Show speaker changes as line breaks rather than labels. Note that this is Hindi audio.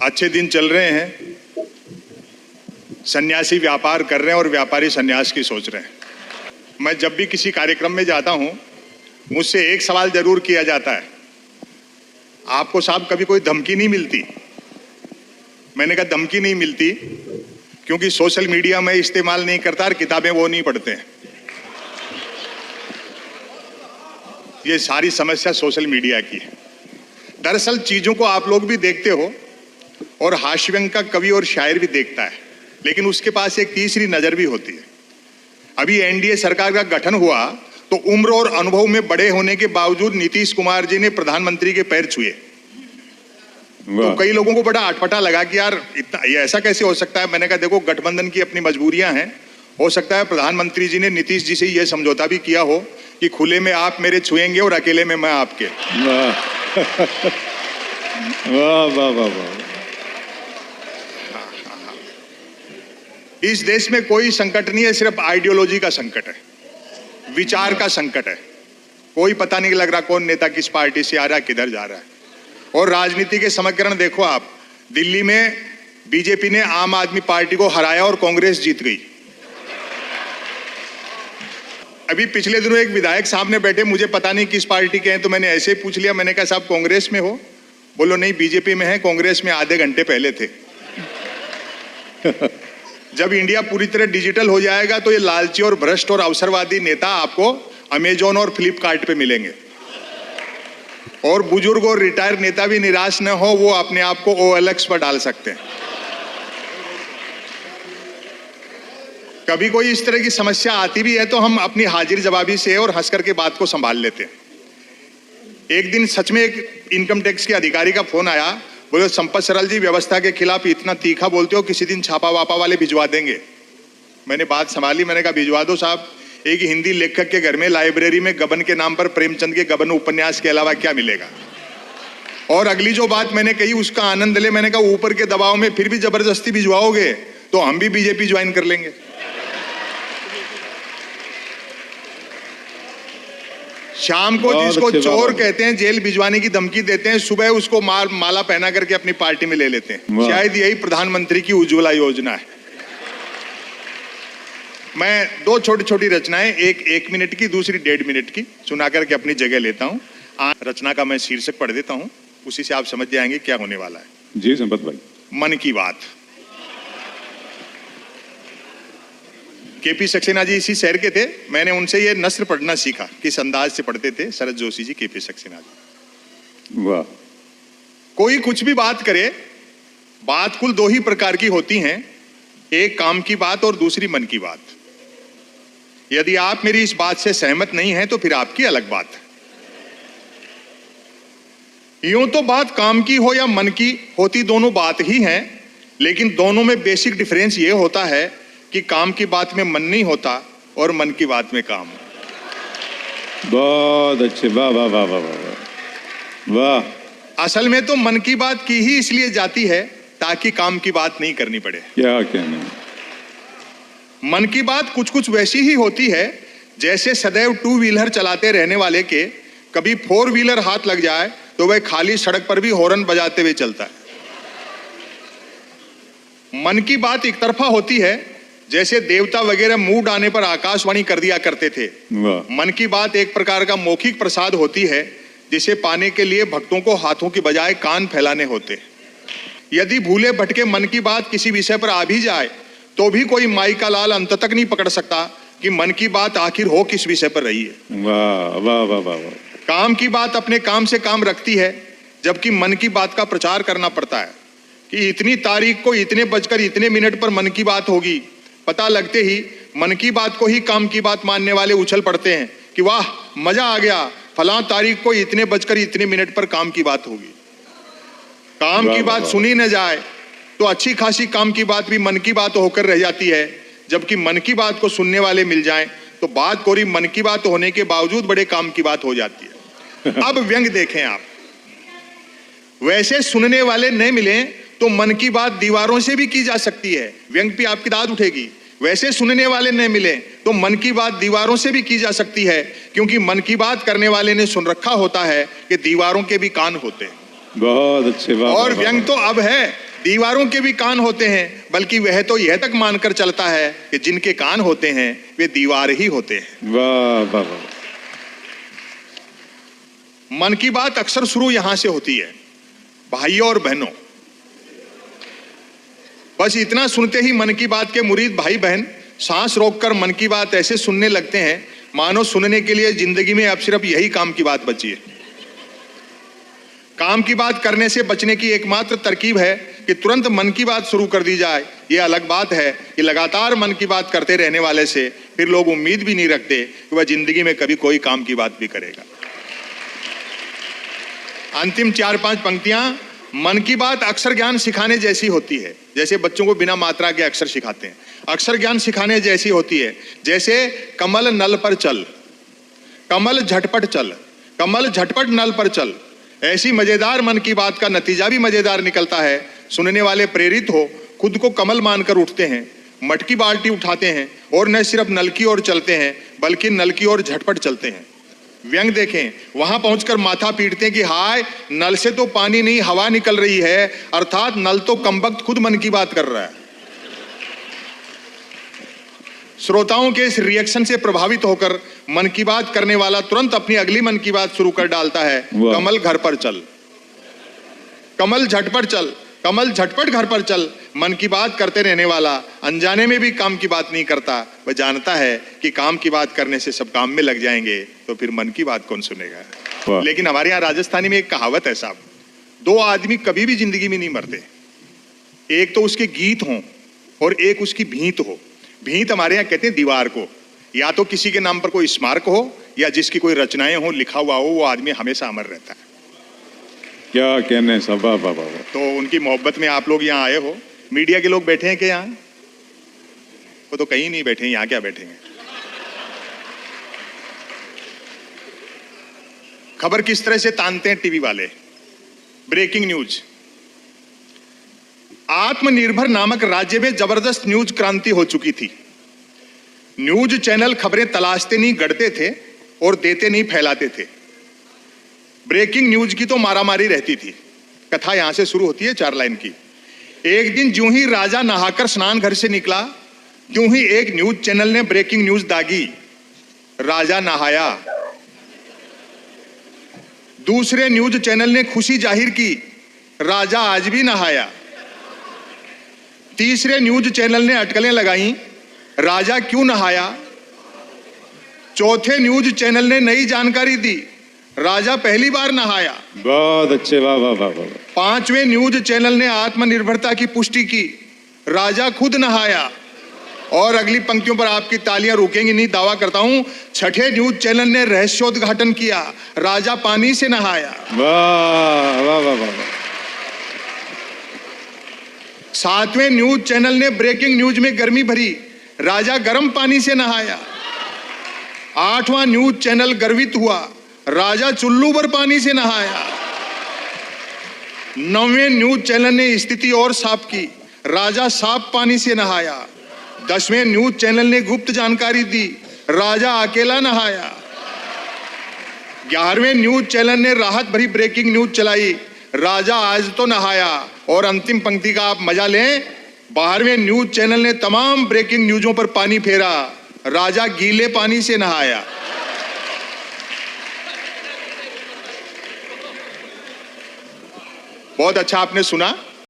अच्छे दिन चल रहे हैं, सन्यासी व्यापार कर रहे हैं और व्यापारी सन्यास की सोच रहे हैं। मैं जब भी किसी कार्यक्रम में जाता हूं, मुझसे एक सवाल जरूर किया जाता है, आपको साहब कभी कोई धमकी नहीं मिलती? मैंने कहा धमकी नहीं मिलती क्योंकि सोशल मीडिया में इस्तेमाल नहीं करता और किताबें वो नहीं पढ़ते हैं। ये सारी समस्या सोशल मीडिया की है। दरअसल चीजों को आप लोग भी देखते हो और हास्यव्यंग का कवि और शायर भी देखता है, लेकिन उसके पास एक तीसरी नजर भी होती है। अभी एनडीए सरकार का गठन हुआ तो उम्र और अनुभव में बड़े होने के बावजूद नीतीश कुमार जी ने प्रधानमंत्री के पैर छुए। तो कई लोगों को बड़ा अटपटा लगा कि यार इतना ये ऐसा कैसे हो सकता है। मैंने कहा देखो, गठबंधन की अपनी मजबूरियां हैं। हो सकता है प्रधानमंत्री जी ने नीतीश जी से यह समझौता भी किया हो कि खुले में आप मेरे छुएंगे और अकेले में मैं आपके।
वाह वाह वाह वाह।
इस देश में कोई संकट नहीं है, सिर्फ आइडियोलॉजी का संकट है, विचार का संकट है। कोई पता नहीं लग रहा कौन नेता किस पार्टी से आ रहा है, किधर जा रहा है। और राजनीति के समीकरण देखो आप, दिल्ली में बीजेपी ने आम आदमी पार्टी को हराया और कांग्रेस जीत गई। अभी पिछले दिनों एक विधायक सामने बैठे, मुझे पता नहीं किस पार्टी के हैं, तो मैंने ऐसे ही पूछ लिया। मैंने कहा साहब कांग्रेस में हो? बोलो नहीं, बीजेपी में है, कांग्रेस में आधे घंटे पहले थे। जब इंडिया पूरी तरह डिजिटल हो जाएगा तो ये लालची और भ्रष्ट और अवसरवादी नेता आपको अमेजोन और फ्लिपकार्ट पे मिलेंगे। और बुजुर्ग और रिटायर नेता भी निराश न हो, वो अपने आप को OLX पर डाल सकते हैं। कभी कोई इस तरह की समस्या आती भी है तो हम अपनी हाजिर जवाबी से और हंस करके बात को संभाल लेते हैं। एक दिन सच में एक इनकम टैक्स के अधिकारी का फोन आया, बोले संपत सरल जी व्यवस्था के खिलाफ इतना तीखा बोलते हो, किसी दिन छापा वापा वाले भिजवा देंगे। मैंने बात संभाली, मैंने कहा भिजवा दो साहब। एक हिंदी लेखक के घर में लाइब्रेरी में गबन के नाम पर प्रेमचंद के गबन उपन्यास के अलावा क्या मिलेगा। और अगली जो बात मैंने कही उसका आनंद ले। मैंने कहा ऊपर के दबाव में फिर भी जबरदस्ती भिजवाओगे तो हम भी बीजेपी ज्वाइन कर लेंगे। शाम को जिसको चोर कहते हैं, जेल भिजवाने की धमकी देते हैं, सुबह उसको माला पहना करके अपनी पार्टी में ले लेते हैं। शायद यही प्रधानमंत्री की उज्ज्वला योजना है। मैं दो छोटी छोटी रचनाएं, एक मिनट की, दूसरी 1.5 मिनट की सुना करके अपनी जगह लेता हूं। रचना का मैं शीर्षक पढ़ देता हूं, उसी से आप समझ जाएंगे क्या होने वाला है।
जी संपत भाई।
मन की बात। केपी सक्सेना जी इसी शहर के थे, मैंने उनसे ये नस्र पढ़ना सीखा, किस अंदाज से पढ़ते थे शरद जोशी जी, केपी सक्सेना जी।
वाह।
कोई कुछ भी बात करे, बात कुल 2 ही प्रकार की होती हैं, एक काम की बात और दूसरी मन की बात। यदि आप मेरी इस बात से सहमत नहीं हैं तो फिर आपकी अलग बात है। यूं तो बात काम की हो या मन की होती, दोनों बात ही हैं, लेकिन दोनों में बेसिक डिफरेंस ये होता है कि काम की बात में मन नहीं होता और मन की बात में काम।
बहुत अच्छे, वाह वाह वाह वाह वाह वाह।
असल में तो मन की बात की ही इसलिए जाती है ताकि काम की बात नहीं करनी पड़े।
क्या कहना।
मन की बात कुछ कुछ वैसी ही होती है जैसे सदैव 2 व्हीलर चलाते रहने वाले के कभी 4 व्हीलर हाथ लग जाए तो वह खाली सड़क पर भी हॉर्न बजाते हुए चलता है। मन की बात एक तरफा होती है, जैसे देवता वगैरह मूड आने पर आकाशवाणी कर दिया करते थे। मन की बात एक प्रकार का मौखिक प्रसाद होती है, जिसे पाने के लिए भक्तों को हाथों की बजाय कान फैलाने होते। यदि भूले भटके मन की बात किसी विषय पर आ भी जाए तो भी कोई माई का लाल अंत तक नहीं पकड़ सकता कि मन की बात आखिर हो किस विषय पर रही है।
वाह वाह वाह वाह।
काम की बात अपने काम से काम रखती है, जबकि मन की बात का प्रचार करना पड़ता है कि इतनी तारीख को इतने बजकर इतने मिनट पर मन की बात होगी। पता लगते ही मन की बात को ही काम की बात मानने वाले उछल पड़ते हैं कि वाह मजा आ गया, फलां तारीख को इतने बजकर इतने मिनट पर काम की बात होगी। काम की बात सुनी न जाए तो अच्छी खासी काम की बात भी मन की बात होकर रह जाती है, जबकि मन की बात को सुनने वाले मिल जाएं तो बात कोरी मन की बात होने के बावजूद बड़े काम की बात हो जाती है। अब व्यंग देखें आप, वैसे सुनने वाले नहीं मिले तो मन की बात दीवारों से भी की जा सकती है, व्यंग पे आपकी दाद उठेगी। वैसे सुनने वाले नहीं मिले तो मन की बात दीवारों से भी की जा सकती है, क्योंकि मन की बात करने वाले ने सुन रखा होता है कि दीवारों के भी कान होते हैं।
बहुत अच्छे, वाह
और
वाह, वाह,
व्यंग तो अब है, दीवारों के भी कान होते हैं, बल्कि वह तो यह तक मानकर चलता है कि जिनके कान होते हैं वे दीवार ही होते हैं।
वाह वाह वाह।
मन की बात अक्सर शुरू यहां से होती है, भाइयों और बहनों। बस इतना सुनते ही मन की बात के मुरीद भाई बहन सांस रोककर मन की बात ऐसे सुनने लगते हैं मानो सुनने के लिए जिंदगी में अब सिर्फ यही काम की बात बची है। काम की बात करने से बचने की एकमात्र तरकीब है कि तुरंत मन की बात शुरू कर दी जाए। यह अलग बात है कि लगातार मन की बात करते रहने वाले से फिर लोग उम्मीद भी नहीं रखते कि वह जिंदगी में कभी कोई काम की बात भी करेगा। अंतिम 4-5 पंक्तियां मन की बात अक्षर ज्ञान सिखाने जैसी होती है, जैसे बच्चों को बिना मात्रा के अक्षर सिखाते हैं। अक्षर ज्ञान सिखाने जैसी होती है, जैसे कमल नल पर चल, कमल झटपट चल, कमल झटपट नल पर चल। ऐसी मजेदार मन की बात का नतीजा भी मजेदार निकलता है। सुनने वाले प्रेरित हो, खुद को कमल मानकर उठते हैं, मटकी बाल्टी उठाते हैं और न सिर्फ नल की ओर चलते हैं बल्कि नल की ओर झटपट चलते हैं। व्यंग देखें, वहां पहुंचकर माथा पीटते हैं कि हाय, नल से तो पानी नहीं हवा निकल रही है, अर्थात नल तो कमबख्त खुद मन की बात कर रहा है। श्रोताओं के इस रिएक्शन से प्रभावित होकर मन की बात करने वाला तुरंत अपनी अगली मन की बात शुरू कर डालता है, कमल घर पर चल, कमल झटपट चल, कमल झटपट घर पर चल। मन की बात करते रहने वाला अनजाने में भी काम की बात नहीं करता। वह जानता है कि काम की बात करने से सब काम में लग जाएंगे, तो फिर मन की बात कौन सुनेगा। लेकिन हमारे यहाँ राजस्थानी में एक कहावत है साहब, 2 आदमी कभी भी जिंदगी में नहीं मरते, एक तो उसके गीत हों और एक उसकी भींत हो। भींत हमारे यहाँ कहते हैं दीवार को, या तो किसी के नाम पर कोई स्मारक हो या जिसकी कोई रचनाएं हो, लिखा हुआ हो, वो आदमी हमेशा अमर रहता है।
क्या कहने सब, वाह वाह वाह।
तो उनकी मोहब्बत में आप लोग यहाँ आए हो। मीडिया के लोग बैठे हैं क्या यहाँ? वो तो कहीं नहीं बैठे, यहाँ क्या बैठेंगे। खबर किस तरह से तानते हैं टीवी वाले। ब्रेकिंग न्यूज, आत्मनिर्भर नामक राज्य में जबरदस्त न्यूज क्रांति हो चुकी थी। न्यूज चैनल खबरें तलाशते नहीं गढ़ते थे और देते नहीं फैलाते थे। ब्रेकिंग न्यूज की तो मारामारी रहती थी। कथा यहां से शुरू होती है 4 लाइन की। एक दिन ज्यों ही राजा नहाकर स्नान घर से निकला, त्यों ही एक न्यूज चैनल ने ब्रेकिंग न्यूज दागी, राजा नहाया। दूसरे न्यूज चैनल ने खुशी जाहिर की, राजा आज भी नहाया। तीसरे न्यूज चैनल ने अटकलें लगाई, राजा क्यों नहाया। चौथे न्यूज चैनल ने नई जानकारी दी, राजा पहली बार नहाया।
बहुत अच्छे, वाह वाह वाह वाह।
5वें न्यूज चैनल ने आत्मनिर्भरता की पुष्टि की, राजा खुद नहाया। और अगली पंक्तियों पर आपकी तालियां रुकेंगी नहीं, दावा करता हूं। 6ठे न्यूज चैनल ने रहस्योद्घाटन किया, राजा पानी से नहाया।
वाह वाह वाह वाह।
7वें न्यूज चैनल ने ब्रेकिंग न्यूज में गर्मी भरी, राजा गर्म पानी से नहाया। 8वां न्यूज चैनल गर्वित हुआ, राजा चुल्लू पर पानी से नहाया। 9वें न्यूज चैनल ने स्थिति और साफ की, राजा साफ पानी से नहाया। 10वें न्यूज चैनल ने गुप्त जानकारी दी, राजा अकेला नहाया। 11वें न्यूज चैनल ने राहत भरी ब्रेकिंग न्यूज चलाई, राजा आज तो नहाया। और अंतिम पंक्ति का आप मजा लें, 12वें न्यूज चैनल ने तमाम ब्रेकिंग न्यूजों पर पानी फेरा, राजा गीले पानी से नहाया। बहुत अच्छा आपने सुना।